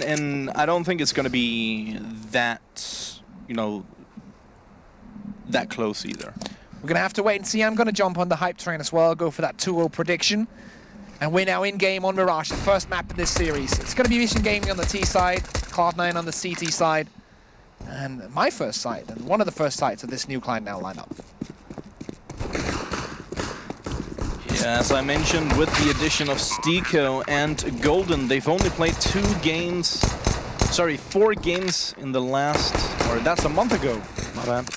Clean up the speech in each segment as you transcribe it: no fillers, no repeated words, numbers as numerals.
and I don't think it's going to be that, you know, that close either. We're going to have to wait and see. I'm going to jump on the hype train as well, go for that 2-0 prediction. And we're now in-game on Mirage, the first map in this series. It's going to be Vision Gaming on the T side, Cloud9 on the CT side, and my first site, and one of the first sites of this new Cloud9 lineup. Yeah, as I mentioned, with the addition of Stiko and Golden, they've only played 4 games in the last, or that's a month ago, my bad.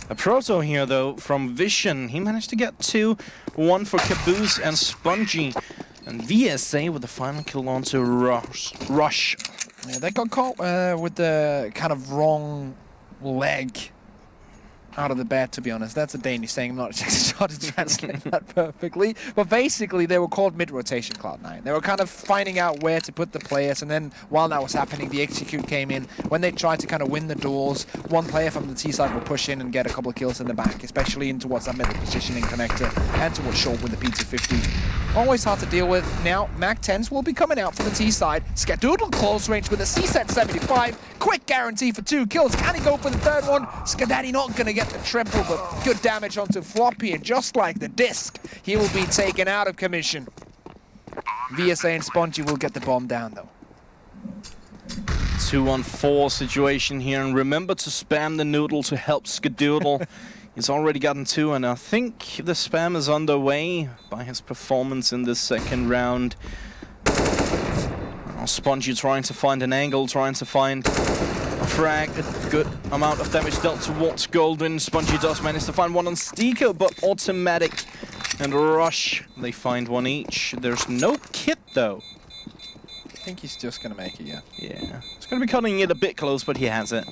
A Proto here, though, from Vision. He managed to get 2, 1 for Caboose and Spongy. And VSA with the final kill onto Rush. Yeah, they got caught with the kind of wrong leg out of the bed, to be honest. That's a Danish saying. I'm not sure to translate that perfectly. But basically, they were called mid-rotation Cloud9. They were kind of finding out where to put the players, and then while that was happening, the execute came in. When they tried to kind of win the duels, one player from the T side will push in and get a couple of kills in the back, especially in towards that middle positioning connector and towards short with the P250. Always hard to deal with. Now, Mac-10s will be coming out for the T side. Skadoodle close range with a C-set 75. Quick guarantee for 2 kills. Can he go for the 3rd one? Skadaddy not going to get the triple, but good damage onto Floppy. And just like the disc, he will be taken out of commission. VSA and Spongy will get the bomb down, though. 2-on-4 situation here. And remember to spam the noodle to help Skadoodle. He's already gotten 2, and I think the spam is underway by his performance in this second round. Spongy trying to find an angle, trying to find a frag. A good amount of damage dealt towards Golden. Spongy does manage to find one on Stiko, but Automatic and Rush, they find 1 each. There's no kit, though. I think he's just going to make it, yeah. Yeah. He's going to be cutting it a bit close, but he has it.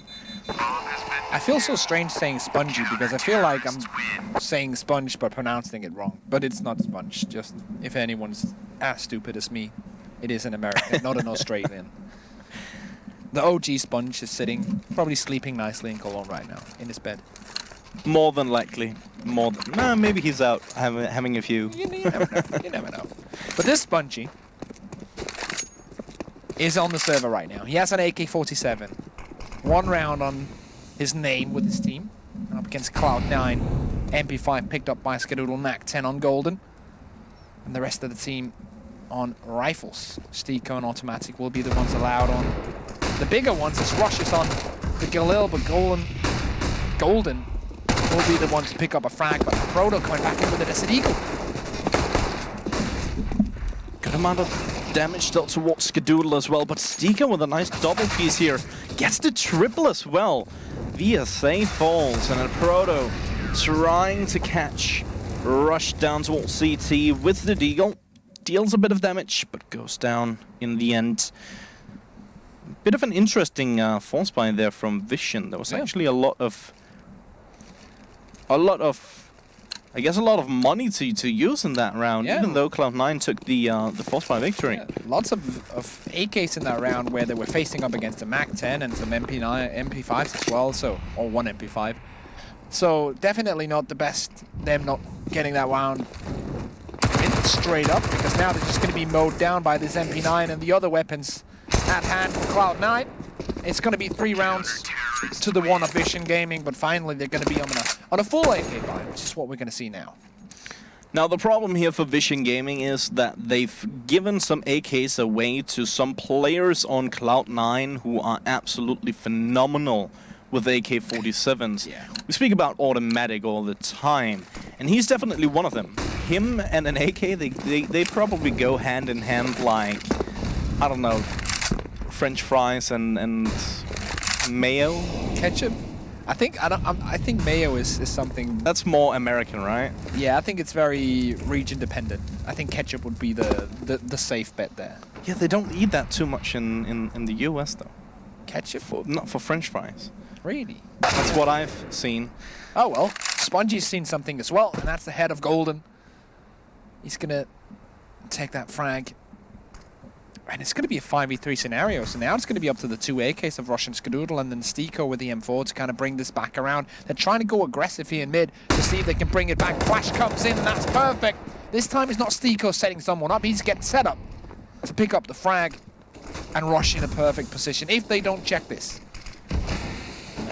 I feel so strange saying Spongy because I feel like I'm saying Sponge but pronouncing it wrong. But it's not Sponge, just if anyone's as stupid as me, it is an American, not an Australian. The OG Sponge is sitting, probably sleeping nicely in Cologne right now, in his bed. More than likely. Nah, maybe he's out having a few. You never know. You never know. But this Spongy is on the server right now. He has an AK-47. 1 round on his name with his team. Up against Cloud9. MP5 picked up by Skadoodle, Mac-10 on Golden. And the rest of the team on rifles. Stiko and Automatic will be the ones allowed on the bigger ones as Rush is on the Galil, but Golden will be the one to pick up a frag, but Proto coming back in with the Desert Eagle. Good amount of damage dealt towards Skadoodle as well, but Stiko with a nice double piece here gets the triple as well. VSA falls, and a Proto trying to catch Rush down towards CT with the Deagle. Deals a bit of damage, but goes down in the end. Bit of an interesting force buy there from Vision. There was actually a lot of, I guess, a lot of money to use in that round, even though Cloud9 took the force buy victory. Yeah, lots of AKs in that round where they were facing up against a Mac-10 and some MP5s as well, or 1 MP5. So definitely not the best, them not getting that round straight up, because now they're just going to be mowed down by this MP9 and the other weapons at hand for Cloud9. It's going to be 3 rounds to the 1 of Vision Gaming, but finally they're going to be on a full AK buy, which is what we're going to see now. Now the problem here for Vision Gaming is that they've given some AKs away to some players on Cloud9 who are absolutely phenomenal with AK-47s. Yeah. We speak about Automatic all the time, and he's definitely one of them. Him and an AK, they probably go hand in hand like, I don't know, French fries and mayo? Ketchup? I think mayo is something that's more American, right? Yeah, I think it's very region dependent. I think ketchup would be the safe bet there. Yeah, they don't eat that too much in the US though. Ketchup? Not for French fries. Really? That's what I've seen. Oh well, Spongy's seen something as well, and that's the head of Golden. He's gonna take that frag. And it's going to be a 5v3 scenario, so now it's going to be up to the 2 AKs of Rush and Skadoodle and then Stiko with the M4 to kind of bring this back around. They're trying to go aggressive here in mid to see if they can bring it back. Flash comes in, and that's perfect. This time it's not Stiko setting someone up, he's getting set up to pick up the frag. and rush in a perfect position if they don't check this.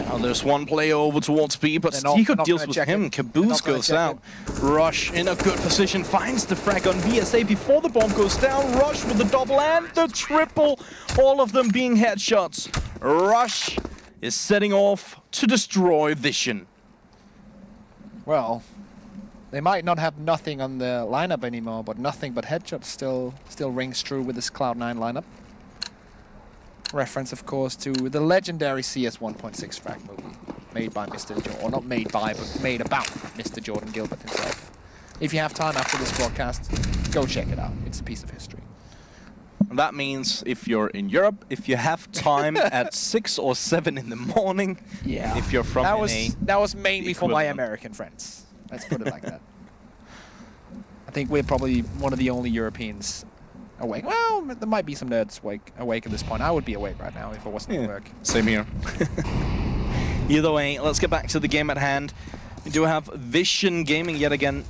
Now there's one player over towards B, but They're Stico not deals gonna with check him. it. Caboose goes out. Rush in a good position, finds the frag on VSA before the bomb goes down. Rush with the double and the triple, all of them being headshots. Rush is setting off to destroy Vision. Well, they might not have nothing on the lineup anymore, but nothing but headshots still rings true with this Cloud9 lineup. Reference, of course, to the legendary CS 1.6 frag movie made by Mr. Jordan, or not made by, but made about Mr. Jordan Gilbert himself. If you have time after this broadcast, go check it out. It's a piece of history. And that means if you're in Europe, if you have time at 6 or 7 in the morning, Yeah. if you're from that was mainly for my equivalent. American friends. Let's put it like that. I think we're probably one of the only Europeans awake. Well, there might be some nerds awake at this point. I would be awake right now if I wasn't at work. Same here. Either way, let's get back to the game at hand. We do have Vision Gaming yet again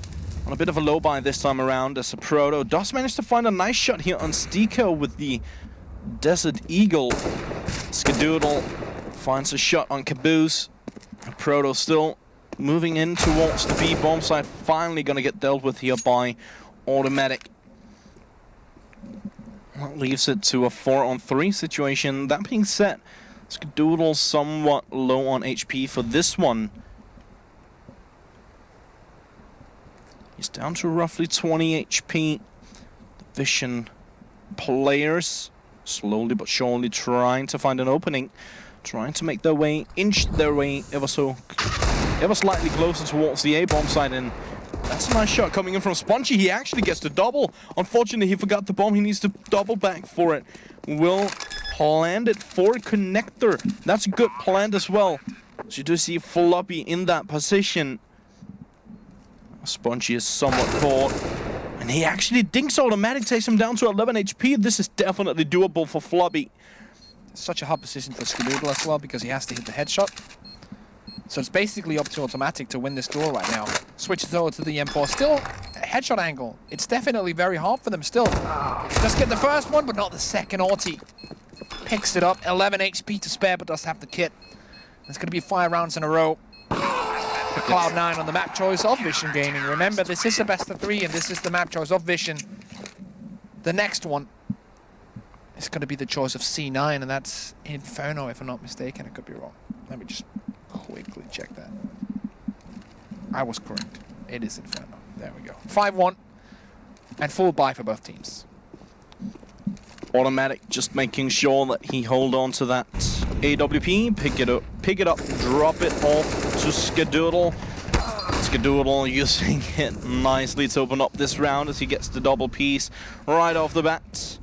on a bit of a low buy this time around, as a Proto does manage to find a nice shot here on Stico with the Desert Eagle. Skadoodle finds a shot on Caboose. Proto still moving in towards the B bomb site, finally gonna get dealt with here by Automatic. That leaves it to a 4-on-3 situation. That being said, Skadoodle somewhat low on HP for this one. He's down to roughly 20 HP. The Vision players slowly but surely trying to find an opening, trying to make their way, inch their way ever slightly closer towards the A bomb site, and that's a nice shot coming in from Spongy. He actually gets the double. Unfortunately, he forgot the bomb. He needs to double back for it. Will plant it for connector. That's a good plant as well. So you do see Floppy in that position. Spongy is somewhat caught. And he actually dinks Automatic, takes him down to 11 HP. This is definitely doable for Floppy. Such a hard position for Skadoodle as well, because he has to hit the headshot. So it's basically up to Automatic to win this duel right now. Switches over to the M4. Still a headshot angle. It's definitely very hard for them still. Just get the first one, but not the second. Auti picks it up. 11 HP to spare, but does have the kit. It's going to be 5 rounds in a row. For Cloud9 on the map choice of Vision Gaming. Remember, this is a best of 3, and this is the map choice of Vision. The next one is going to be the choice of C9, and that's Inferno, if I'm not mistaken. I could be wrong. Let me just quickly check that. I was correct. It is Inferno. There we go. 5-1 and full buy for both teams. Automatic just making sure that he hold on to that AWP, pick it up, drop it off to Skadoodle. Skadoodle using it nicely to open up this round as he gets the double piece right off the bat.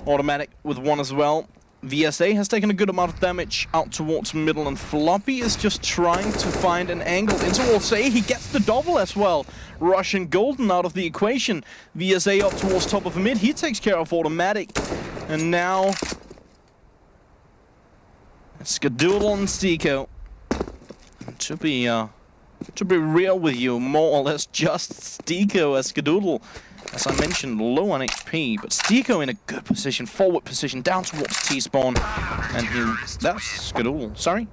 Automatic with one as well. VSA has taken a good amount of damage out towards middle, and Floppy is just trying to find an angle in towards A. He gets the double as well. Russian Golden out of the equation. VSA up towards top of mid. He takes care of Automatic. And now it's Skadoodle and Stico. To be real with you, more or less just Stico as Skadoodle, as I mentioned, low on HP, but Stico in a good position, forward position, down towards T-spawn, and that's Skadoodle, sorry.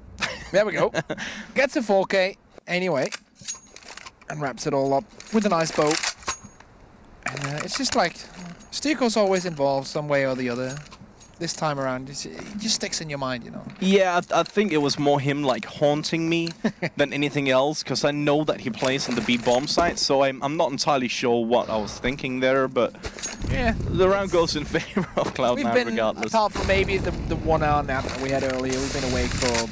There we go. Gets a 4K anyway, and wraps it all up with a nice bow. And it's just like, Stico's always involved some way or the other. This time around, it just sticks in your mind, you know. Yeah, I think it was more him like haunting me than anything else, because I know that he plays on the B bomb site, so I'm not entirely sure what I was thinking there, but yeah, the round goes in favor of Cloud9 regardless. Apart from maybe the 1 hour nap that we had earlier, we've been awake for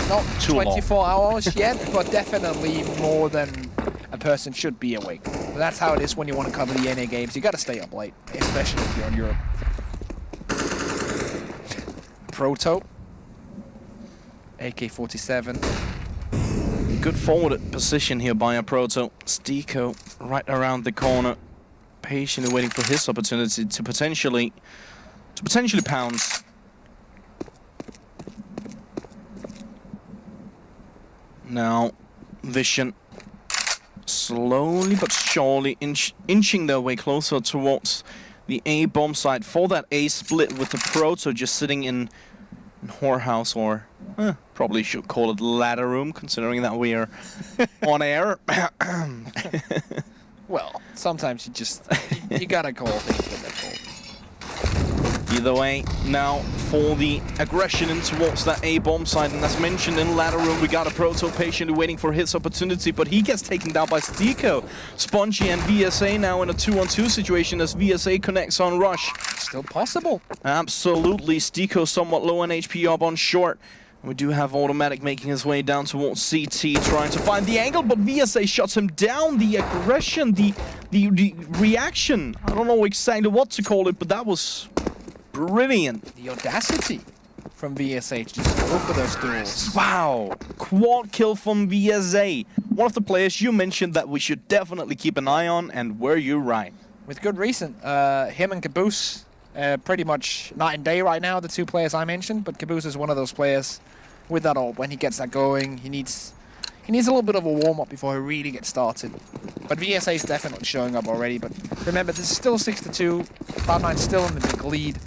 not 24 hours yet, but definitely more than a person should be awake. But that's how it is when you want to cover the NA games. You got to stay up late, especially if you're in Europe. Proto, AK-47. Good forwarded position here by a Proto. Stico right around the corner, patiently waiting for his opportunity to potentially pounce. Now, Vision slowly but surely inching their way closer towards the A bomb site for that A split with the Proto just sitting in whorehouse, or probably should call it ladder room, considering that we are on air. Well, sometimes you gotta call things what they're called. Either way, now for the aggression in towards that A bomb site, and as mentioned in ladder room, we got a Proto patiently waiting for his opportunity, but he gets taken down by Stiko. Spongy and VSA now in a 2-on-2 situation as VSA connects on Rush. Still possible. Absolutely, Stiko somewhat low on HP up on short. We do have Automatic making his way down towards CT, trying to find the angle, but VSA shuts him down. The aggression, the reaction, I don't know exactly what to call it, but that was brilliant. The audacity from VSA to just go for those duels. Wow, quad kill from VSA. One of the players you mentioned that we should definitely keep an eye on, and were you right? With good reason. Him and Caboose, pretty much night and day right now, the two players I mentioned, but Caboose is one of those players with that ult. When he gets that going, he needs a little bit of a warm-up before he really gets started. But VSA is definitely showing up already, but remember, this is still 6-2. Cloud9 still in the big lead.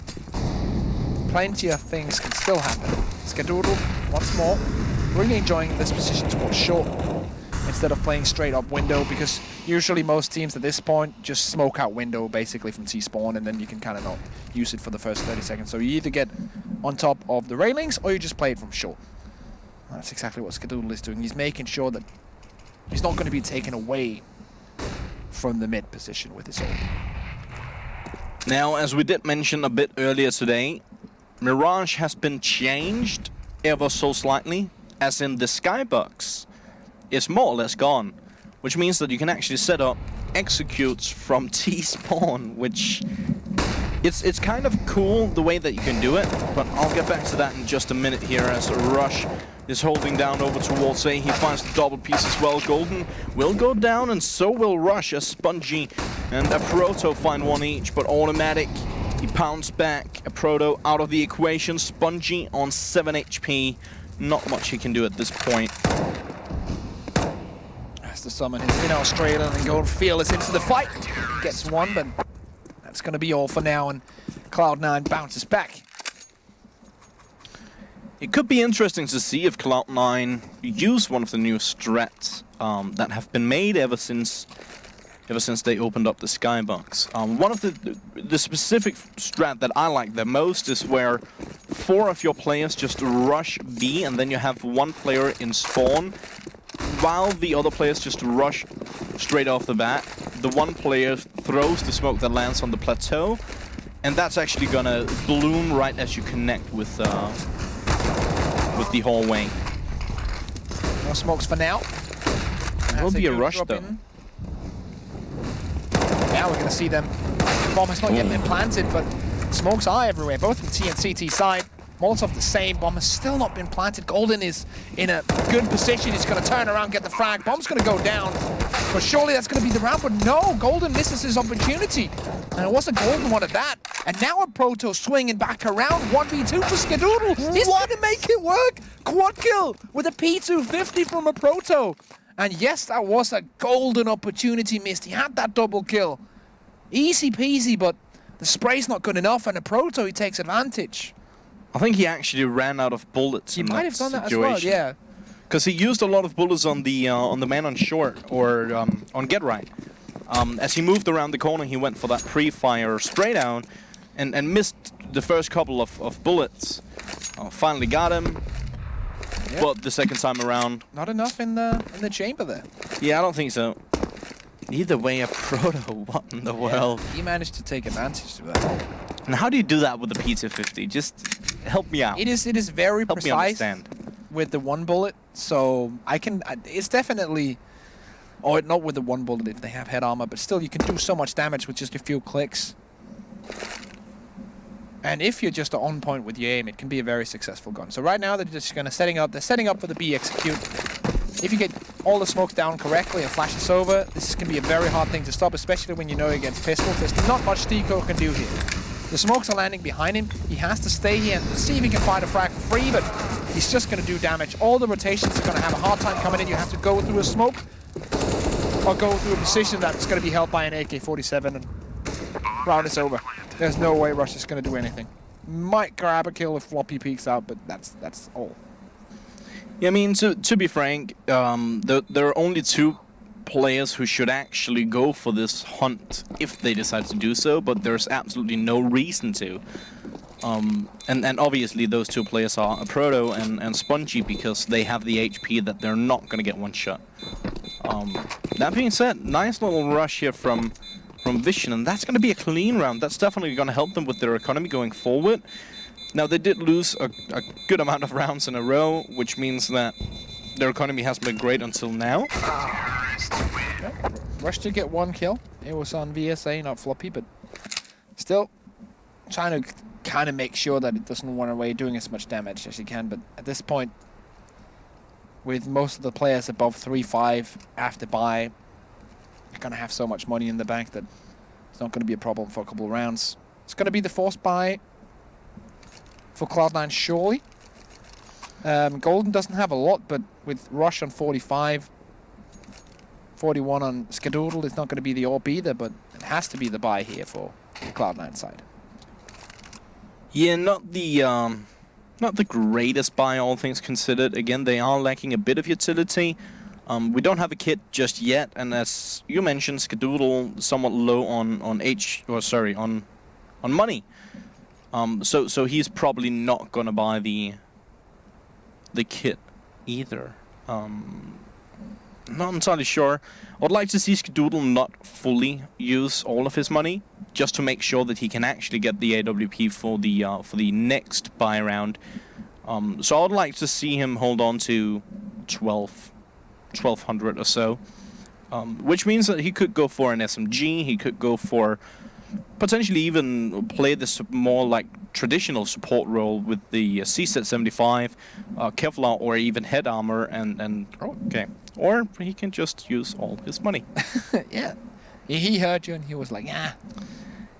Plenty of things can still happen. Skadoodle, once more, really enjoying this position towards short instead of playing straight up window, because usually most teams at this point just smoke out window basically from T-spawn, and then you can kind of not use it for the first 30 seconds. So you either get on top of the railings or you just play it from short. That's exactly what Skadoodle is doing. He's making sure that he's not going to be taken away from the mid position with his ult. Now, as we did mention a bit earlier today, Mirage has been changed ever so slightly, as in the skybox is more or less gone, which means that you can actually set up executes from T-spawn, which it's kind of cool the way that you can do it, but I'll get back to that in just a minute here as Rush is holding down over towards A. He finds the double piece as well. Golden will go down, and so will Rush as Spongy and a Proto find one each, but Automatic, he pounds back. A Proto out of the equation. Spongy on 7 HP. Not much he can do at this point. Has to summon his in Australia and go fearless into the fight. He gets one, but that's going to be all for now, and Cloud9 bounces back. It could be interesting to see if Cloud9 use one of the new strats that have been made ever since they opened up the skybox. One of the specific strat that I like the most is where 4 of your players just rush B, and then you have 1 player in spawn, while the other players just rush straight off the bat. The 1 player throws the smoke that lands on the plateau, and that's actually gonna bloom right as you connect with the hallway. No smokes for now. It will be a rush though. Now we're going to see them. The bomb has not yet been planted, but smokes are everywhere, both from T and CT side. Molotov the same. Bomb has still not been planted. Golden is in a good position. He's going to turn around, get the frag. Bomb's going to go down, but surely that's going to be the round. But no, Golden misses his opportunity. And it wasn't Golden one at that. And now a Proto swinging back around. 1v2 for Skadoodle. He's going to make it work. Quad kill with a P250 from a Proto. And yes, that was a golden opportunity missed. He had that double kill. Easy peasy, but the spray's not good enough, and a Proto, he takes advantage. I think he actually ran out of bullets. He might have done that situation. as well, yeah. Because he used a lot of bullets on the man on short, or on get right. As he moved around the corner, he went for that pre-fire spray down, and missed the first couple of bullets. Finally got him. Yep. But the second time around, not enough in the chamber there. Yeah, I don't think so. Either way, a Proto, what in the world? He managed to take advantage of that. And how do you do that with the P250? Just help me out. It is very help precise me understand. With the 1 bullet, so it's definitely, or not with the 1 bullet if they have head armor, but still you can do so much damage with just a few clicks. And if you're just on point with your aim, it can be a very successful gun. So right now they're just gonna they're setting up for the B execute. If you get all the smokes down correctly and flash this over, this can be a very hard thing to stop, especially when you know against pistols. There's not much Stiko can do here. The smokes are landing behind him. He has to stay here and see if he can find a frag for free, but he's just gonna do damage. All the rotations are gonna have a hard time coming in. You have to go through a smoke or go through a position that's gonna be held by an AK-47, and round is over. There's no way Rush is going to do anything. Might grab a kill if Floppy peeks out, but that's all. Yeah, I mean, to be frank, there are only 2 players who should actually go for this hunt if they decide to do so, but there's absolutely no reason to. And obviously those 2 players are Proto and Spongy, because they have the HP that they're not going to get one shot. That being said, nice little rush here from Vision, and that's going to be a clean round. That's definitely going to help them with their economy going forward. Now, they did lose a good amount of rounds in a row, which means that their economy hasn't been great until now. Rush did get 1 kill. It was on VSA, not Floppy, but still trying to kind of make sure that it doesn't run away, doing as much damage as he can. But at this point, with most of the players above 3-5 after buy, you're going to have so much money in the bank that it's not going to be a problem for a couple of rounds. It's going to be the forced buy for Cloud9, surely. Golden doesn't have a lot, but with Rush on 45, 41 on Skadoodle, it's not going to be the AWP either, but it has to be the buy here for the Cloud9 side. Yeah, not the greatest buy, all things considered. Again, they are lacking a bit of utility. We don't have a kit just yet, and as you mentioned, Skadoodle somewhat low on money. So he's probably not gonna buy the kit either. Not entirely sure. I'd like to see Skadoodle not fully use all of his money, just to make sure that he can actually get the AWP for the next buy round. So I'd like to see him hold on to 1200 or so, which means that he could go for an SMG. He could go for potentially even play this more like traditional support role with the CZ75, Kevlar, or even head armor, and okay. Or he can just use all his money. Yeah. He heard you and he was like, yeah,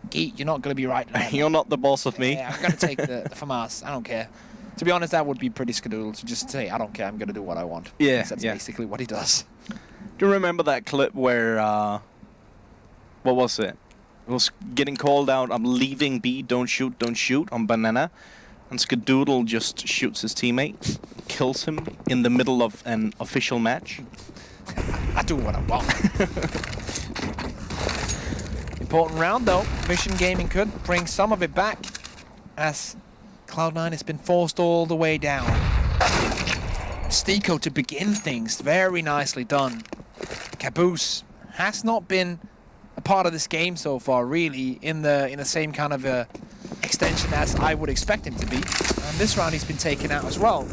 Geet, you're not going to be right. You're not the boss of me. Yeah, I'm going to take the FAMAS. I don't care. To be honest, that would be pretty Skadoodle to just say, I don't care, I'm going to do what I want. Yeah, that's basically what he does. Do you remember that clip where, what was it? It was getting called out, I'm leaving B, don't shoot on Banana. And Skadoodle just shoots his teammate, kills him in the middle of an official match. I do what I want. Important round though. Mission Gaming could bring some of it back, as Cloud9 has been forced all the way down. Stiko to begin things, very nicely done. Caboose has not been a part of this game so far, really, in the same kind of extension as I would expect him to be. And this round he's been taken out as well.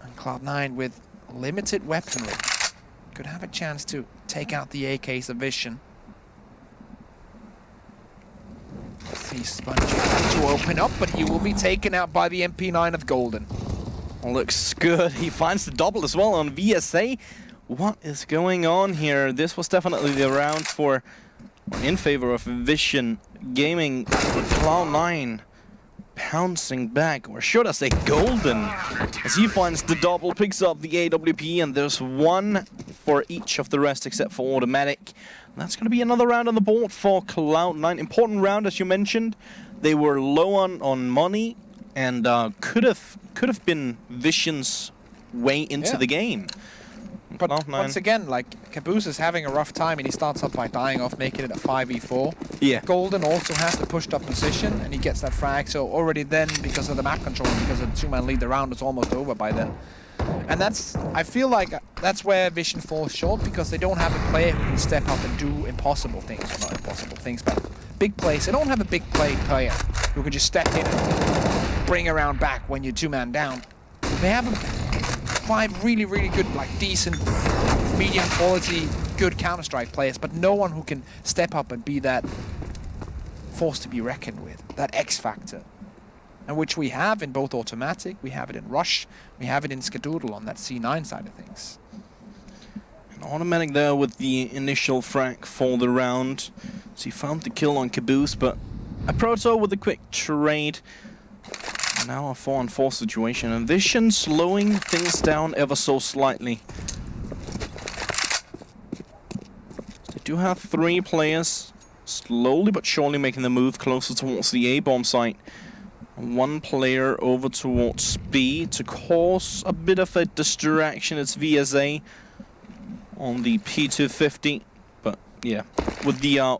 And Cloud9 with limited weaponry could have a chance to take out the AKs of Vision. Let's see Spongy to open up, but he will be taken out by the MP9 of Golden. Looks good. He finds the double as well on VSA. What is going on here? This was definitely the round in favor of Vision Gaming. Cloud9 pouncing back, or should I say Golden, as he finds the double, picks up the AWP, and there's 1 for each of the rest except for Automatic. That's going to be another round on the board for Cloud9. Important round, as you mentioned. They were low on money, and could have been Vision's way into the game. But once again, like, Caboose is having a rough time, and he starts up by dying off, making it a 5v4. Yeah. Golden also has the pushed up position, and he gets that frag, so already then, because of the map control, because of the 2-man lead, the round is almost over by then. And I feel like that's where Vision falls short, because they don't have a player who can step up and do impossible things. Well, not impossible things, but big plays. They don't have a big play player who can just step in and bring a round back when you're 2-man down. They have 5 really, really good, like, decent, medium quality, good Counter-Strike players, but no one who can step up and be that force to be reckoned with, that X factor. And which we have in both Automatic, we have it in Rush, we have it in Skadoodle on that C9 side of things. An Automatic there with the initial frag for the round. So he found the kill on Caboose, but a Proto with a quick trade. Now a 4-on-4 situation, and Vision slowing things down ever so slightly. They do have 3 players slowly but surely making the move closer towards the A-bomb site. One player over towards B to cause a bit of a distraction. It's VSA on the P250. But yeah, with the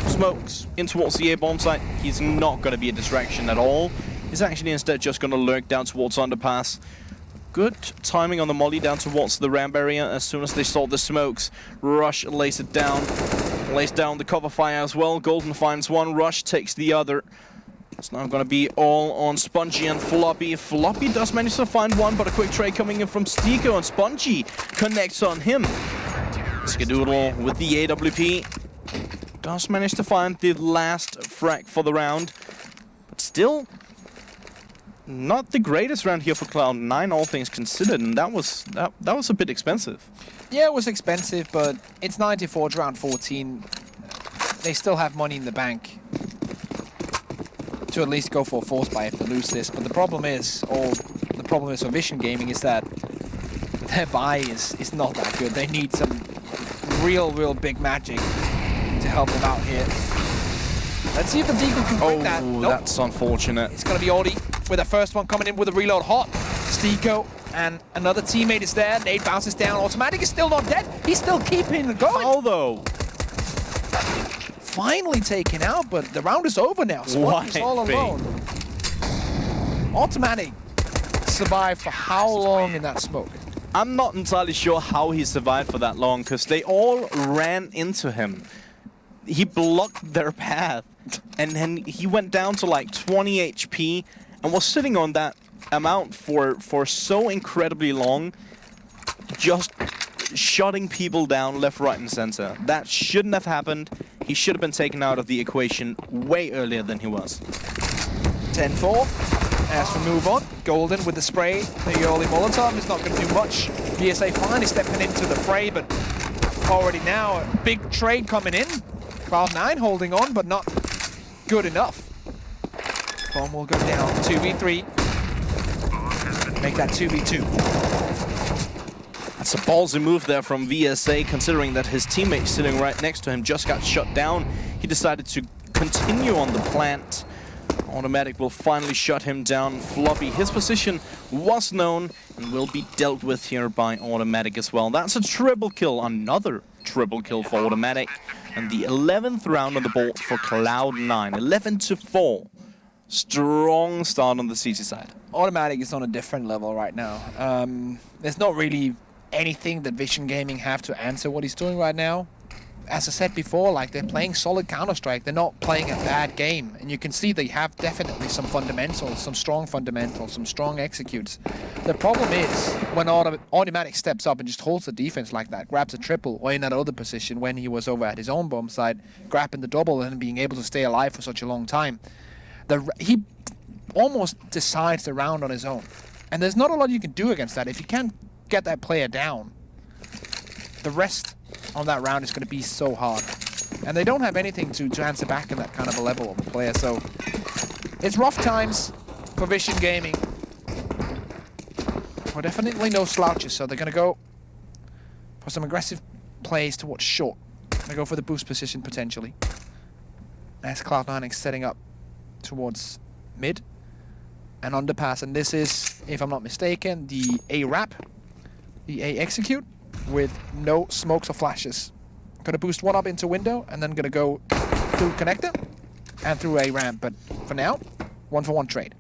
smokes in towards the A-bomb site, he's not going to be a distraction at all. He's actually instead just going to lurk down towards underpass. Good timing on the molly down towards the ramp area. As soon as they saw the smokes, Rush lays it down. Lays down the cover fire as well. Golden finds one, Rush takes the other. It's now going to be all on Spongy and Floppy. Floppy does manage to find one, but a quick trade coming in from Stiko, and Spongy connects on him. Skadoodle with the AWP. Does manage to find the last frag for the round. But still, not the greatest round here for Cloud9, all things considered, and that was a bit expensive. Yeah, it was expensive, but it's 94 to round 14. They still have money in the bank to at least go for a force buy if they lose this. But the problem is for Vision Gaming is that their buy is not that good. They need some real big magic to help them out here. Let's see if the Deagle can break that. Nope. That's unfortunate. It's going to be Audi with the first one coming in with a reload hot. Stiko and another teammate is there. Nade bounces down. Automatic is still not dead. He's still keeping it going. Although finally taken out, but the round is over now. Spongy's all alone. Automatic survived for how long in that smoke? I'm not entirely sure how he survived for that long, because they all ran into him. He blocked their path, and then he went down to like 20 HP and was sitting on that amount for so incredibly long, just shutting people down left, right, and center. That shouldn't have happened. He should have been taken out of the equation way earlier than he was. 10-4. As we move on, Golden with the spray. The early Molotov is not going to do much. VSA finally stepping into the fray, but already now a big trade coming in. Cloud9 holding on, but not good enough. Bomb will go down. 2v3. Make that 2v2. That's a ballsy move there from VSA, considering that his teammate sitting right next to him just got shut down. He decided to continue on the plant. Automatic will finally shut him down. Floppy, his position was known and will be dealt with here by Automatic as well. That's a triple kill, another triple kill for Automatic. And the 11th round on the board for Cloud9, 11-4. Strong start on the CT side. Automatic is on a different level right now. There's not really anything that Vision Gaming have to answer what he's doing right now. As I said before, like, they're playing solid Counter-Strike. They're not playing a bad game. And you can see they have definitely some fundamentals, some strong fundamentals, some strong executes. The problem is when Automatic steps up and just holds the defense like that, grabs a triple, or in that other position when he was over at his own bomb site, grabbing the double and being able to stay alive for such a long time. He almost decides the round on his own. And there's not a lot you can do against that. If you can't get that player down, the rest on that round is going to be so hard. And they don't have anything to answer back in that kind of a level of a player. So it's rough times for Vision Gaming. Well, definitely no slouches, so they're going to go for some aggressive plays towards short. They go for the boost position potentially. As Cloud9 is setting up towards mid and underpass, and this is, if I'm not mistaken, the A wrap, the A execute with no smokes or flashes. Gonna boost one up into window and then gonna go through connector and through A ramp, but for now, 1-for-1 trade.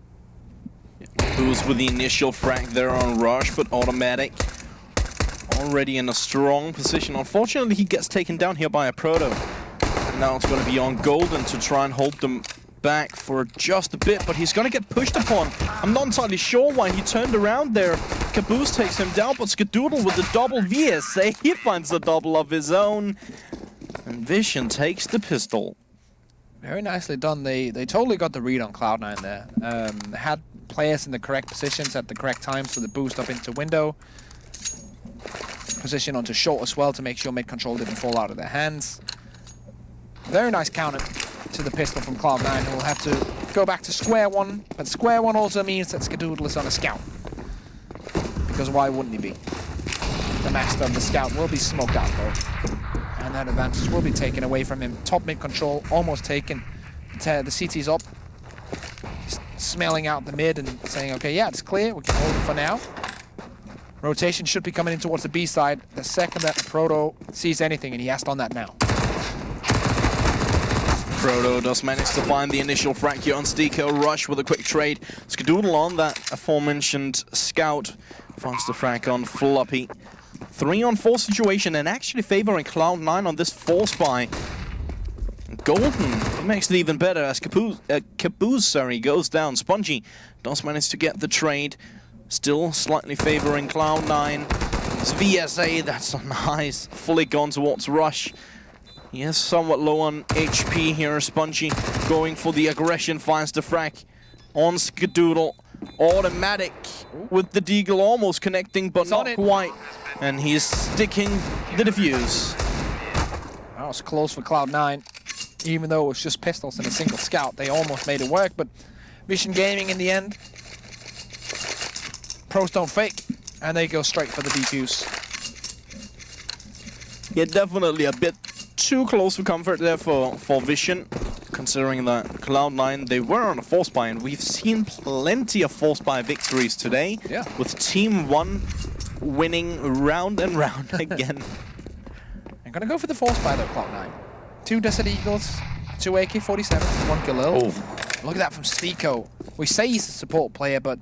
Boost with the initial frag there on Rush, but Automatic already in a strong position. Unfortunately, he gets taken down here by a Proto. And now it's gonna be on Golden to try and hold them back for just a bit, but he's gonna get pushed upon. I'm not entirely sure why he turned around there. Caboose takes him down, but Skadoodle with the double VSA, he finds the double of his own. And Vision takes the pistol. Very nicely done. They totally got the read on Cloud9 there. Had players in the correct positions at the correct times for the boost up into window. Position onto short as well to make sure mid control didn't fall out of their hands. Very nice counter to the pistol from Cloud9, who will have to go back to square one. But square one also means that Skadoodle is on a scout. Because why wouldn't he be? The master of the scout will be smoked out though. And that advantage will be taken away from him. Top mid control almost taken. The CT's up. Just smelling out the mid and saying, okay, yeah, it's clear. We can hold it for now. Rotation should be coming in towards the B side. The second that Proto sees anything, and he has done that now. Proto does manage to find the initial frag here on Stiko. Rush with a quick trade. Skadoodle on that aforementioned scout. Finds the frag on Floppy. 3-on-4 situation, and actually favoring Cloud9 on this force buy. Golden makes it even better as Caboose goes down. Spongy does manage to get the trade. Still slightly favoring Cloud9. It's VSA, that's so nice. Fully gone towards Rush. He is somewhat low on HP here. Spongy going for the aggression, finds the frag on Skadoodle. Automatic with the deagle almost connecting, but not quite. And he's sticking the defuse. That was close for Cloud9. Even though it was just pistols and a single scout, they almost made it work, but Vision Gaming in the end. Pros don't fake, and they go straight for the defuse. Yeah, definitely a bit too close for comfort there for Vision, considering that Cloud9, they were on a force buy, and we've seen plenty of force buy victories today, with Team 1 winning round and round again. I'm gonna go for the force buy though, Cloud9. 2 Desert Eagles, 2 AK-47s, 1 Galil. Oh. Look at that from Stiko. We say he's a support player, but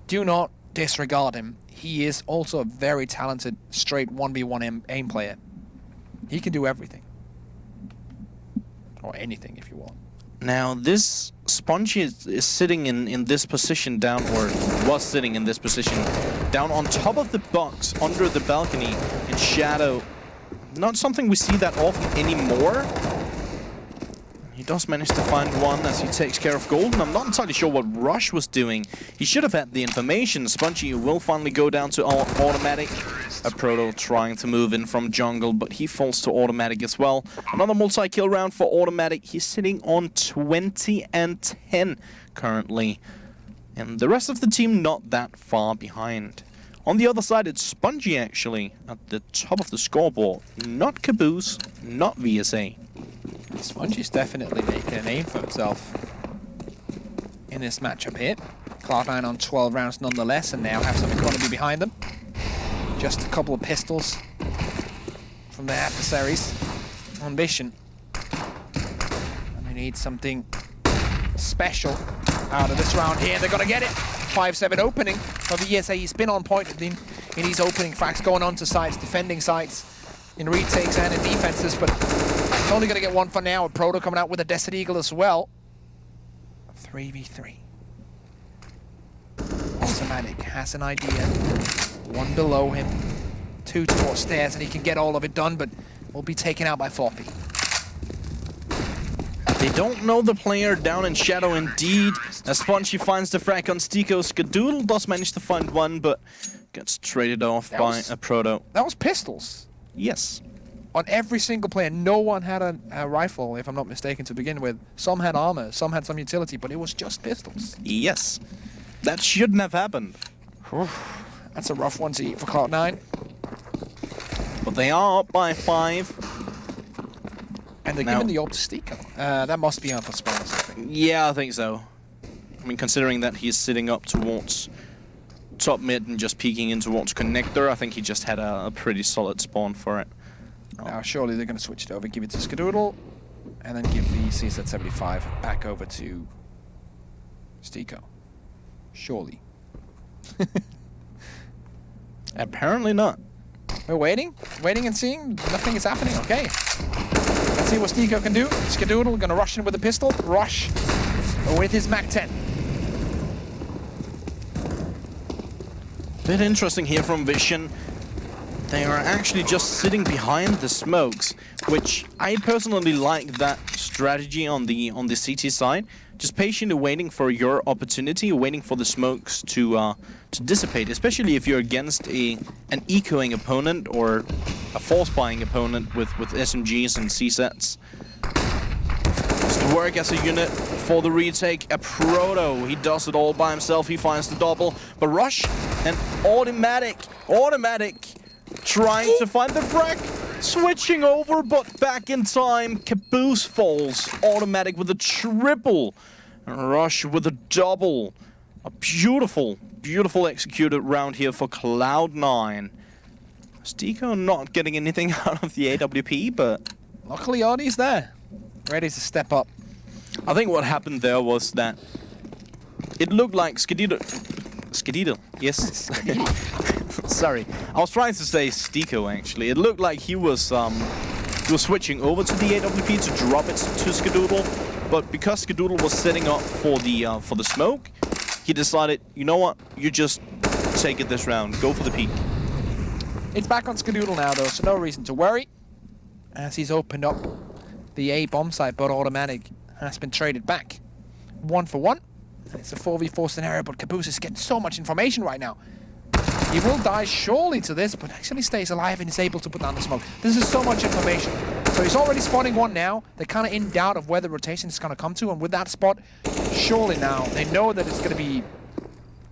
do not disregard him. He is also a very talented straight 1v1 aim player. He can do everything. Or anything, if you want. Now, this Spongy is sitting in this position down, or was sitting in this position, down on top of the box, under the balcony, in shadow. Not something we see that often anymore. He does manage to find one as he takes care of Golden. I'm not entirely sure what Rush was doing. He should have had the information. Spongy will finally go down to automatic. A Proto trying to move in from jungle, but he falls to automatic as well. Another multi-kill round for automatic. He's sitting on 20 and 10 currently. And the rest of the team not that far behind. On the other side, it's Spongy actually at the top of the scoreboard. Not Caboose, not VSA. Spongy's definitely making a name for himself in this matchup here. Cloud9 on 12 rounds nonetheless, and now have some economy behind them. Just a couple of pistols from their adversaries on Vision. And they need something special out of this round here. They're gonna get it. 5-7 opening for VSA. He's been on point in his opening fracks, going on to sites, defending sites in retakes and in defenses, but he's only gonna get one for now. A Proto coming out with a Desert Eagle as well. 3v3. Automatic has an idea. 1 below him, 2 towards stairs, and he can get all of it done, but will be taken out by Floppy. They don't know the player down in shadow indeed. As Spongy finds the frag on Stiko. Skadoodle does manage to find one, but gets traded off by a Proto. That was pistols. Yes. On every single player, no one had a rifle, if I'm not mistaken, to begin with. Some had armor, some had some utility, but it was just pistols. Yes. That shouldn't have happened. That's a rough one to eat for Cloud9. But they are up by 5. And they're giving the ult to Stiko. That must be for spawners, I think. Yeah, I think so. I mean, considering that he's sitting up towards top mid and just peeking in towards connector, I think he just had a pretty solid spawn for it. Now, surely they're going to switch it over, give it to Skadoodle, and then give the CZ75 back over to Stiko. Surely. Apparently not. We're waiting and seeing. Nothing is happening. Okay. Let's see what Stiko can do. Skadoodle gonna rush in with a pistol. Rush with his MAC-10. Bit interesting here from Vision. They are actually just sitting behind the smokes, which I personally like that strategy on the CT side. Just patiently waiting for your opportunity, waiting for the smokes to dissipate, especially if you're against an ecoing opponent or a force buying opponent with SMGs and C-sets. Just work as a unit for the retake. A Proto, he does it all by himself. He finds the double, but Rush and automatic trying to find the frag. Switching over, but back in time. Caboose falls. Automatic with a triple. Rush with a double. A beautiful, beautiful executed round here for Cloud9. Stico not getting anything out of the AWP, but luckily Artie's there, ready to step up. I think what happened there was that it looked like Skadido, yes. Sorry, I was trying to say Stico actually. It looked like he was switching over to the AWP to drop it to Skadoodle, but because Skadoodle was setting up for the smoke, he decided, you know what, you just take it this round, go for the peek. It's back on Skadoodle now though, so no reason to worry. As he's opened up the A bomb site, but Automatic has been traded back. 1 for 1. It's a 4v4 scenario, but Caboose is getting so much information right now. He will die surely to this, but actually stays alive and is able to put down the smoke. This is so much information. So he's already spotting one now. They're kind of in doubt of where the rotation is going to come to, and with that spot, surely now they know that it's going to be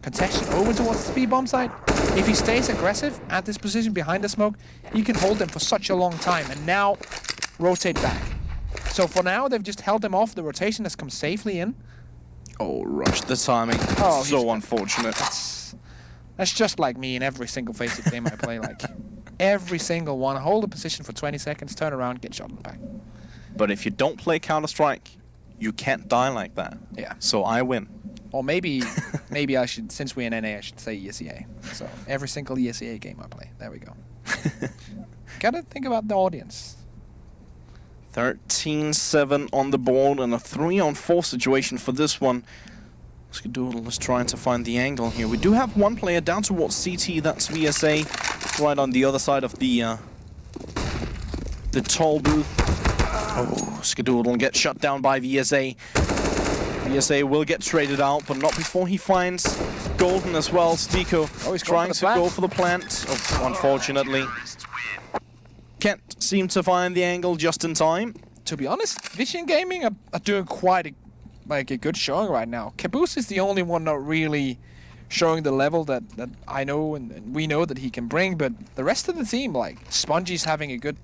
contested over towards the speed bomb site. If he stays aggressive at this position behind the smoke, he can hold them for such a long time and now rotate back. So for now, they've just held them off. The rotation has come safely in. Oh, Rush, the timing. Oh, so unfortunate. That's just like me in every single FACEIT game I play. Like every single one. Hold a position for 20 seconds, turn around, get shot in the back. But if you don't play Counter-Strike, you can't die like that. Yeah. So I win. Or maybe I should, since we're in NA, I should say ESEA. So every single ESEA game I play. There we go. Gotta think about the audience. 13-7 on the board and a 3-on-4 situation for this one. Skadoodle is trying to find the angle here. We do have one player down towards CT, that's VSA, right on the other side of the toll booth. Oh, Skadoodle gets shut down by VSA. VSA will get traded out, but not before he finds Golden as well. Stico he's trying to go for the plant. Oh, unfortunately. Can't seem to find the angle just in time. To be honest, Vision Gaming are doing quite a good showing right now. Caboose is the only one not really showing the level that I know and we know that he can bring, but the rest of the team, like Spongy's having a good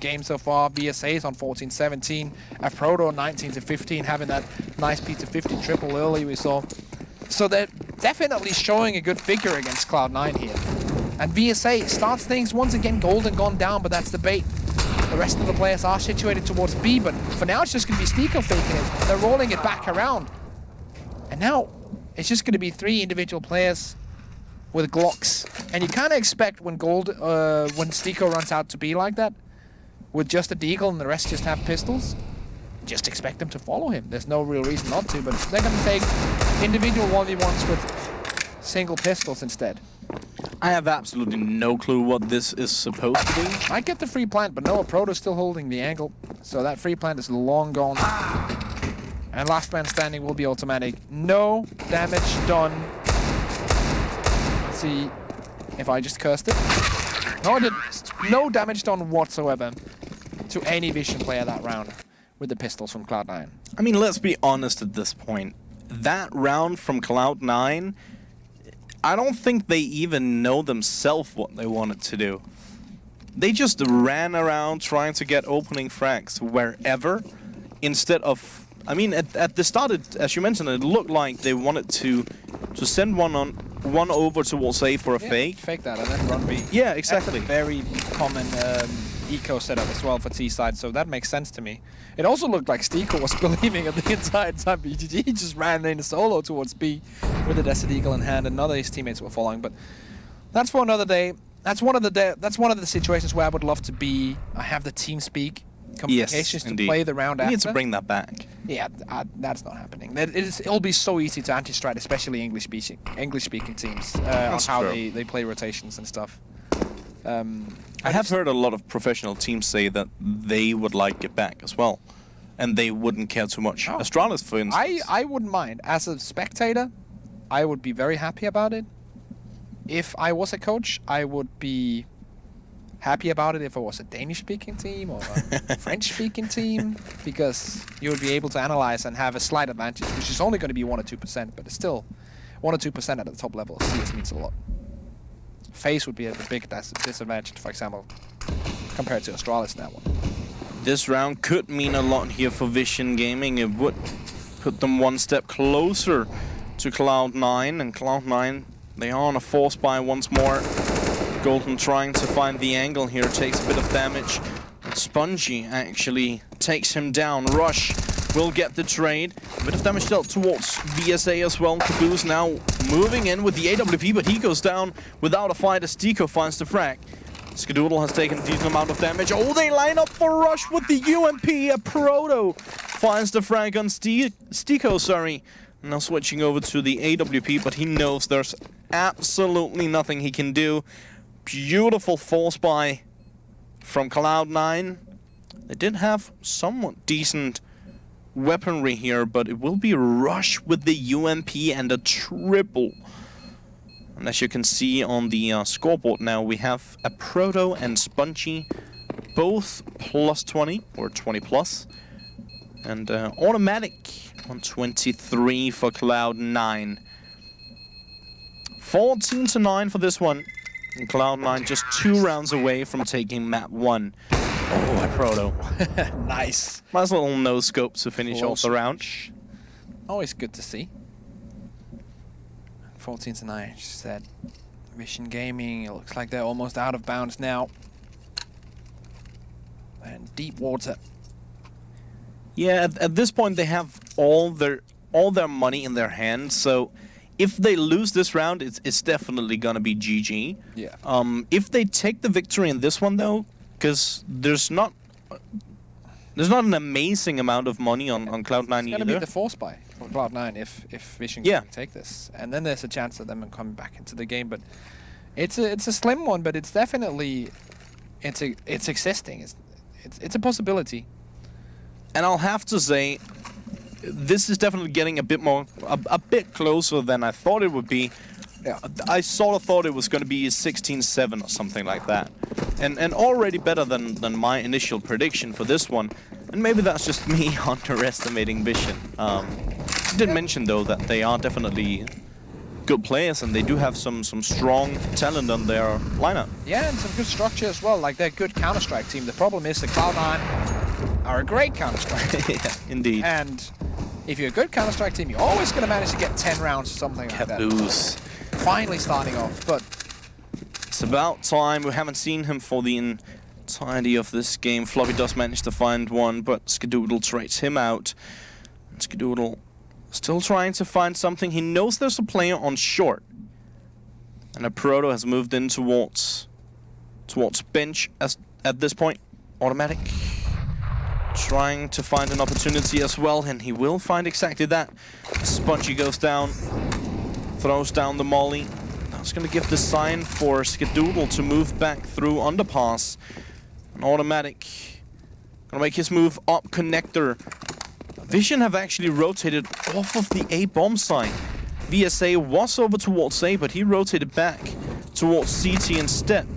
game so far. VSA is on 14-17. Afrodo 19-15, having that nice P250 triple early we saw. So they're definitely showing a good figure against Cloud9 here. And VSA starts things once again. Golden gone down, but that's the bait. The rest of the players are situated towards B, but for now it's just going to be Stico faking it. They're rolling it back around. And now it's just going to be 3 individual players with Glocks. And you kind of expect when Stico runs out to B like that, with just a deagle and the rest just have pistols, just expect them to follow him. There's no real reason not to, but they're going to take individual 1v1s with single pistols instead. I have absolutely no clue what this is supposed to be. I get the free plant, but no, Proto's still holding the angle, so that free plant is long gone. And last man standing will be Automatic. No damage done. Let's see if I just cursed it. No, I didn't. No damage done whatsoever to any Vision player that round with the pistols from Cloud9. I mean, let's be honest at this point. That round from Cloud9, I don't think they even know themselves what they wanted to do. They just ran around trying to get opening frags wherever, instead of... I mean, at the start, as you mentioned, it looked like they wanted to send one over towards A for a fake. Fake that and then run B. Yeah, exactly. That's a very common eco setup as well for T side, so that makes sense to me. It also looked like Stico was believing it the entire time. He just ran in solo towards B with the Desert Eagle in hand, and none of his teammates were following. But that's for another day. That's one of the situations where I would love to be. I have the team speak communications to play the round after. We need to bring that back. Yeah, that's not happening. It'll be so easy to anti-strat, especially English-speaking teams, on how they play rotations and stuff. I have heard a lot of professional teams say that they would like it back as well, and they wouldn't care too much. Astralis, for instance. I wouldn't mind. As a spectator, I would be very happy about it. If I was a coach, I would be happy about it if it was a Danish-speaking team or a French-speaking team, because you would be able to analyze and have a slight advantage, which is only going to be 1 or 2%, but it's still 1 or 2% at the top level. CS means a lot. FaZe would be at a big disadvantage, for example. compared to Astralis in that one. This round could mean a lot here for Vision Gaming. It would put them one step closer to Cloud9, and Cloud9, they are on a force buy once more. Golden trying to find the angle here, takes a bit of damage. But Spongy actually takes him down. Rush will get the trade. A bit of damage dealt towards VSA as well. Caboose now moving in with the AWP, but he goes down without a fight as Deco finds the frag. Skadoodle has taken a decent amount of damage. Oh, they line up for Rush with the UMP. A Proto finds the frag on Steeko, sorry. Now switching over to the AWP, but he knows there's absolutely nothing he can do. Beautiful force buy from Cloud9. They did have somewhat decent weaponry here, but it will be Rush with the UMP and a triple. And as you can see on the scoreboard now, we have a Proto and Spongy, both plus 20 or 20 plus, and automatic on 23 for Cloud9. 14-9 for this one. And Cloud9 just 2 rounds away from taking map 1. Oh, a Proto. Nice. Nice little no-scope to finish off the round. Always good to see. 14-9, she said. Vision Gaming, it looks like they're almost out of bounds now. And deep water. Yeah, at this point they have all their money in their hands, so if they lose this round, it's definitely gonna be GG. Yeah. If they take the victory in this one though, because there's not an amazing amount of money on Cloud9 either. It's gonna be the force buy for Cloud9 if Vision can take this, and then there's a chance of them coming back into the game. But it's a slim one, but it's definitely it's existing. It's a possibility. And I'll have to say, this is definitely getting a bit closer than I thought it would be. Yeah. I sort of thought it was going to be 16-7 or something like that. And already better than my initial prediction for this one. And maybe that's just me underestimating Vision. I did mention though that they are definitely good players and they do have some strong talent on their lineup. Yeah, and some good structure as well. Like, they're a good Counter-Strike team. The problem is the Cloud9 are a great Counter-Strike team. Yeah, indeed. And if you're a good Counter-Strike team, you're always going to manage to get 10 rounds or something like that. Caboose. Finally starting off, but it's about time. We haven't seen him for the entirety of this game. Floppy does manage to find one, but Skadoodle trades him out. And Skadoodle still trying to find something. He knows there's a player on short. And a Proto has moved in towards bench at this point. Automatic. Trying to find an opportunity as well, and he will find exactly that. Spongy goes down, throws down the molly. That's going to give the sign for Skadoodle to move back through underpass. An automatic. Going to make his move up connector. Vision have actually rotated off of the A bomb site. VSA was over towards A, but he rotated back towards CT instead.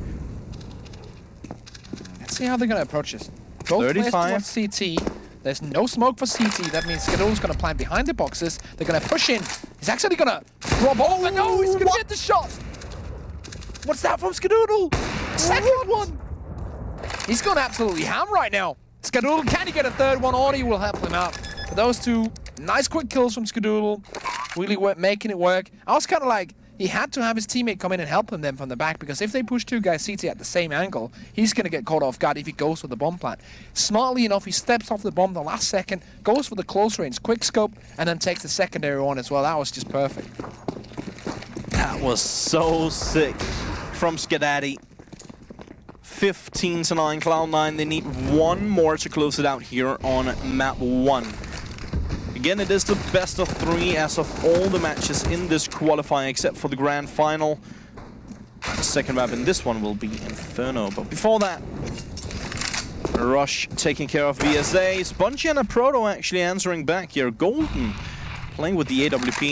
Let's see how they're going to approach this. Both 35. towards CT. There's no smoke for CT. That means Skadoodle's going to plant behind the boxes. They're going to push in. He's actually going to drop over. No, he's going to get the shot. What's that from Skadoodle? Second one. He's going absolutely ham right now. Skadoodle, can he get a third one? Audi will help him out. But those two nice quick kills from Skadoodle. Really making it work. I was kind of like, he had to have his teammate come in and help him then from the back, because if they push 2 guys CT at the same angle, he's going to get caught off guard if he goes for the bomb plant. Smartly enough, he steps off the bomb the last second, goes for the close range quick scope, and then takes the secondary one as well. That was just perfect. That was so sick from Skadaddy. 15-9 Cloud9. They need one more to close it out here on map 1. Again, it is the best of 3 as of all the matches in this qualifier except for the grand final. The second map in this one will be Inferno. But before that, Rush taking care of VSA. Spongy and a Proto actually answering back here. Golden playing with the AWP.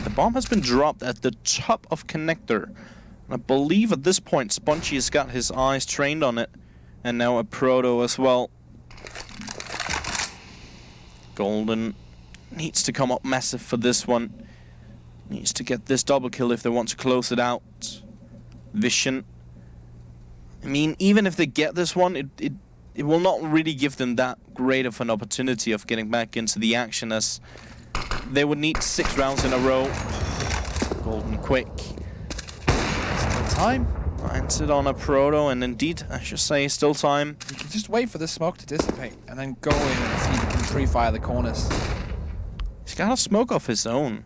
The bomb has been dropped at the top of connector. I believe at this point Spongy has got his eyes trained on it. And now a Proto as well. Golden needs to come up massive for this one. Needs to get this double kill if they want to close it out. Vision. I mean, even if they get this one, it will not really give them that great of an opportunity of getting back into the action, as they would need 6 rounds in a row. Golden quick. Still time. Finds it on a Proto, and indeed, I should say, still time. You can just wait for the smoke to dissipate and then go in and see if you can pre-fire the corners. He's got a smoke of his own.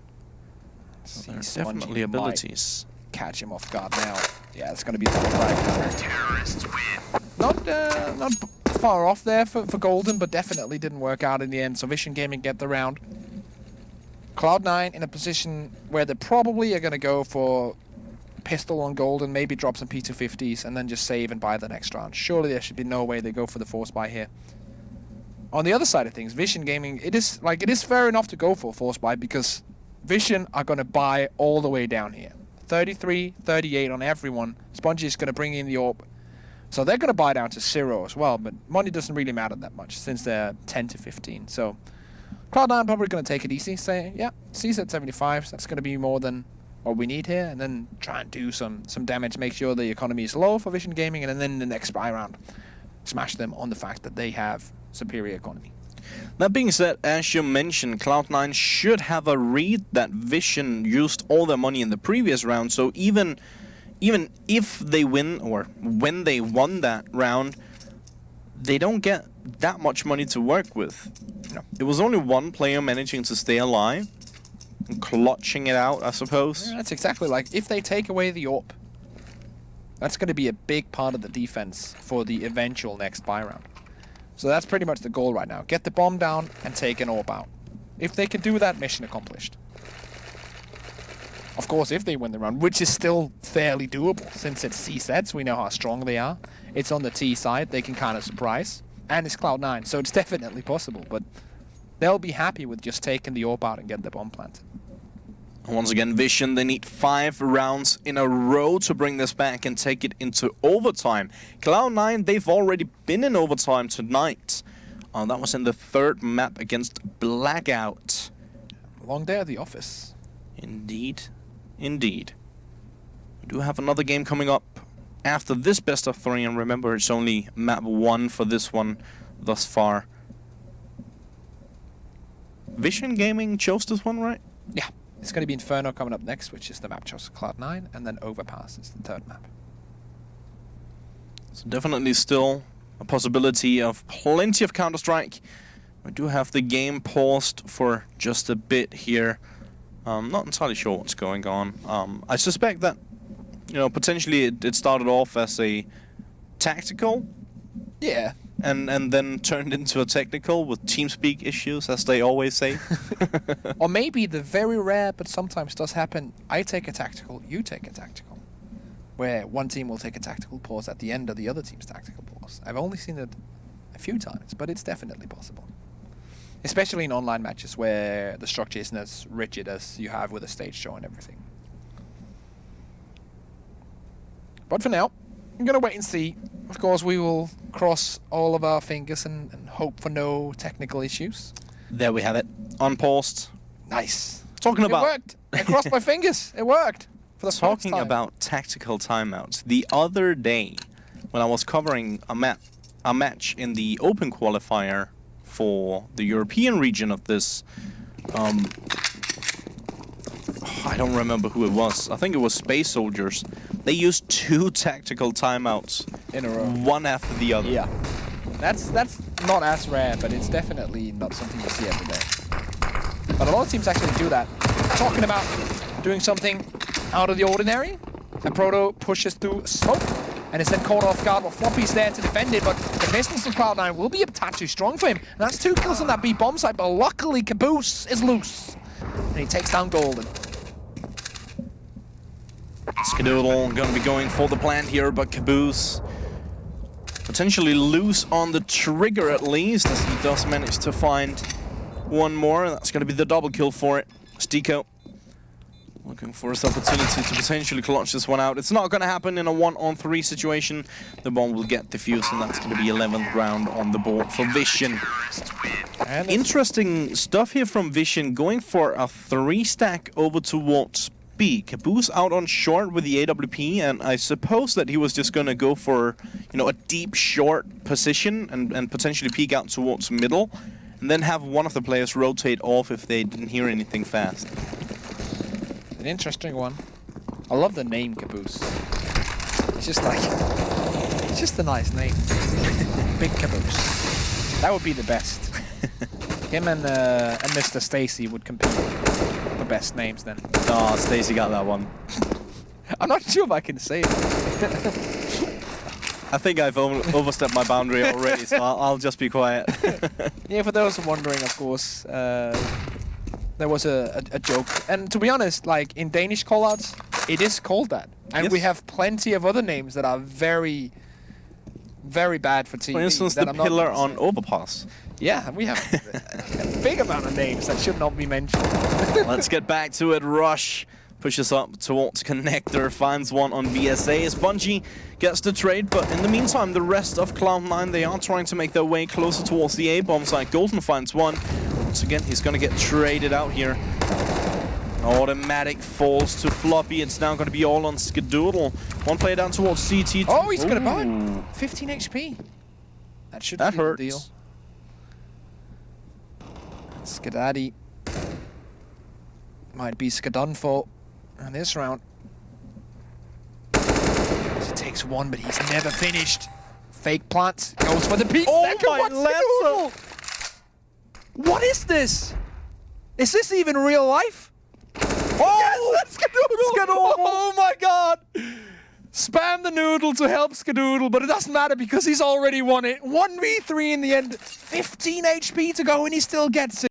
So there's Spongy definitely abilities. Catch him off guard now. Yeah, it's going to be the frag. Terrorists win. Not far off there for Golden, but definitely didn't work out in the end. So Vision Gaming get the round. Cloud9 in a position where they probably are going to go for pistol on Golden, maybe drop some P250s, and then just save and buy the next round. Surely there should be no way they go for the force buy here. On the other side of things, Vision Gaming, it is fair enough to go for force buy because Vision are going to buy all the way down here. 33, 38 on everyone. Spongy is going to bring in the AWP. So they're going to buy down to 0 as well, but money doesn't really matter that much since they're 10 to 15. So Cloud9 probably going to take it easy, say, yeah, C's at 75, so that's going to be more than what we need here, and then try and do some damage, make sure the economy is low for Vision Gaming, and then in the next buy round, smash them on the fact that they have superior economy. That being said, as you mentioned, Cloud9 should have a read that Vision used all their money in the previous round, so even if they win, or when they won that round, they don't get that much money to work with. No. It was only one player managing to stay alive, and clutching it out, I suppose. Yeah, that's exactly like, if they take away the AWP, that's going to be a big part of the defense for the eventual next buy round. So that's pretty much the goal right now. Get the bomb down and take an AWP out. If they can do that, mission accomplished. Of course, if they win the round, which is still fairly doable, since it's C sets, we know how strong they are. It's on the T side, they can kind of surprise. And it's Cloud9, so it's definitely possible, but they'll be happy with just taking the AWP out and get the bomb planted. Once again, Vision, they need 5 rounds in a row to bring this back and take it into overtime. Cloud9, they've already been in overtime tonight. That was in the 3rd map against Blackout. Long day at the office. Indeed. Indeed. We do have another game coming up after this best of 3, and remember, it's only map 1 for this one thus far. Vision Gaming chose this one, right? Yeah. It's going to be Inferno coming up next, which is the map chosen Cloud9, and then Overpass is the 3rd map. So definitely still a possibility of plenty of Counter-Strike. We do have the game paused for just a bit here. Not entirely sure what's going on. I suspect that, potentially it started off as a tactical. Yeah. And then turned into a technical with TeamSpeak issues, as they always say. Or maybe the very rare, but sometimes does happen, I take a tactical, you take a tactical. Where one team will take a tactical pause at the end of the other team's tactical pause. I've only seen it a few times, but it's definitely possible. Especially in online matches where the structure isn't as rigid as you have with a stage show and everything. But for now, I'm going to wait and see. Of course, we will cross all of our fingers and hope for no technical issues. There we have it. Unpaused. Nice. Talking about... It worked. I crossed my fingers. It worked. For the Talking first time. about tactical timeouts. The other day, when I was covering a match in the Open Qualifier for the European region of this, I don't remember who it was. I think it was Space Soldiers. They used 2 tactical timeouts in a row, one after the other. Yeah, that's not as rare, but it's definitely not something you see every day. But a lot of teams actually do that. Talking about doing something out of the ordinary, and Proto pushes through smoke, and is then caught off guard. Well, Floppy's there to defend it, but the Pistons from Cloud9 will be a tad too strong for him. And that's 2 kills on that B bomb site, but luckily Caboose is loose, and he takes down Golden. Skadoodle gonna be going for the plant here, but Caboose potentially loose on the trigger at least, as he does manage to find one more. That's gonna be the double kill for it. Stico looking for his opportunity to potentially clutch this one out. It's not gonna happen in a 1-on-3 situation. The bomb will get defused, and that's gonna be 11th round on the board for Vision. Interesting stuff here from Vision, going for a 3-stack over towards B. Caboose out on short with the AWP, and I suppose that he was just gonna go for, you know, a deep short position and potentially peek out towards middle, and then have one of the players rotate off if they didn't hear anything fast. An interesting one. I love the name Caboose. It's just like, it's just a nice name. Big Caboose. That would be the best. Him and Mr. Stacy would compete for best names then. Oh, Stacy got that one. I'm not sure if I can say it. I think I've overstepped my boundary already, so I'll just be quiet. Yeah, for those wondering, of course, there was a joke. And to be honest, like in Danish callouts, it is called that. And Yes. we have plenty of other names that are very, very bad for TV. For instance, that the I'm not pillar gonna on say. Overpass. Yeah, we have a big amount of names that should not be mentioned. Let's get back to it. Rush pushes up towards Connector, finds one on VSA as Bungie gets the trade, but in the meantime, the rest of Cloud9, they are trying to make their way closer towards the A-bomb site. Golden finds one. Once again, he's going to get traded out here. Automatic falls to Floppy. It's now going to be all on Skadoodle. One player down towards CT. Oh, he's got a bug. 15 HP. That should That be the hurts. deal. Skadaddy might be Skadunfo on this round. He takes one, but he's never finished. Fake plant goes for the peak. Oh my Lancer! What is this? Is this even real life? Oh! Yes, that's Skadoodle! Oh my god! Spam the noodle to help Skadoodle, but it doesn't matter because he's already won it. 1v3 in the end. 15 HP to go and he still gets it.